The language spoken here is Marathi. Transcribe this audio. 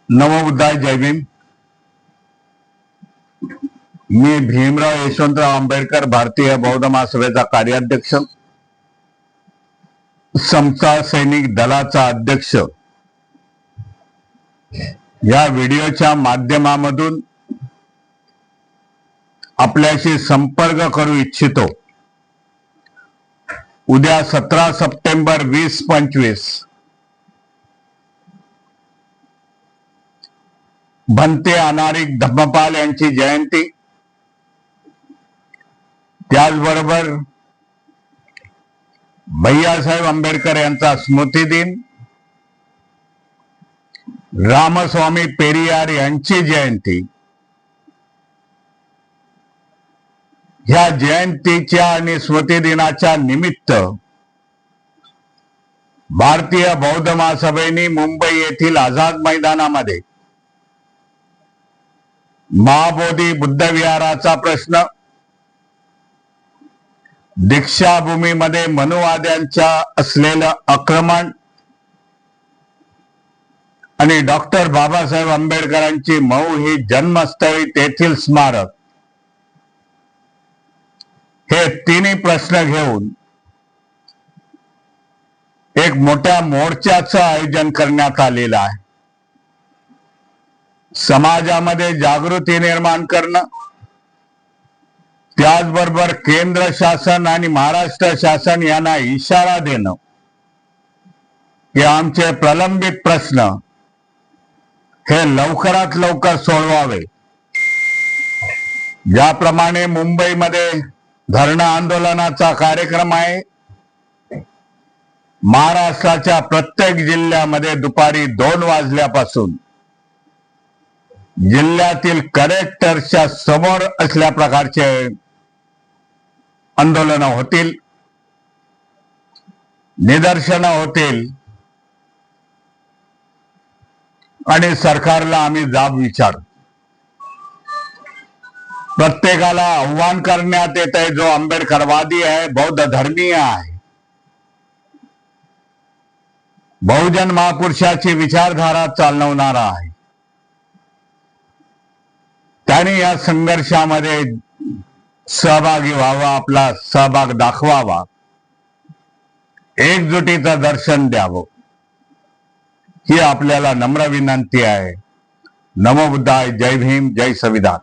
नमो बुद्धाय, जय भीम. मी भीमराव यशवंतराव आंबेडकर, भारतीय बौद्ध महासभेचा कार्याध्यक्ष, समता सैनिक दलाचा अध्यक्ष. या व्हिडिओच्या माध्यमामधून आपल्याशी संपर्क करू इच्छितो. उद्या 17 सप्टेंबर 2025 भंते अनारिक धम्मपाल यांची जयंती, त्याचबरोबर भैयासाहेब आंबेडकर यांचा स्मृती दिन, रामस्वामी पेरियार यांची जयंती. ह्या जयंतीच्या आणि स्मृती दिनाच्या निमित्त भारतीय बौद्ध महासभेने मुंबई येथील आझाद मैदानामध्ये महाबोधी बुद्ध विहाराचा प्रश्न, दीक्षाभूमीमध्ये मनुवाद्यांच्या असलेलं आक्रमण आणि डॉक्टर बाबासाहेब आंबेडकरांची मऊ ही जन्मस्थळी तेथील स्मारक, हे तिन्ही प्रश्न घेऊन एक मोठ्या मोर्चाचं आयोजन करण्यात आलेलं आहे. समाजामध्ये जागृती निर्माण करणं, त्याचबरोबर केंद्र शासन आणि महाराष्ट्र शासन यांना इशारा देणं की आमचे प्रलंबित प्रश्न हे लवकरात लवकर सोडवावे. ज्याप्रमाणे मुंबईमध्ये धरणं आंदोलनाचा कार्यक्रम आहे, महाराष्ट्राच्या प्रत्येक जिल्ह्यामध्ये दुपारी 2 वाजल्यापासून जिल्ह्यातील कलेक्टरच्या समोर असल्या प्रकारचे आंदोलनं होतील, निदर्शनं होतील आणि सरकारला आम्ही जाब विचारू. प्रत्येकाला आव्हान करण्यात येत आहे, जो आंबेडकरवादी आहे, बौद्ध धर्मीय आहे, बहुजन महापुरुषाची विचारधारा चालवणारा आहे, त्याने या संघर्षामध्ये सहभागी व्हावा, आपला सहभाग दाखवावा, एकजुटीचं दर्शन द्यावं, ही आपल्याला नम्र विनंती आहे. नमो बुद्धाय, जय भीम, जय संविधान.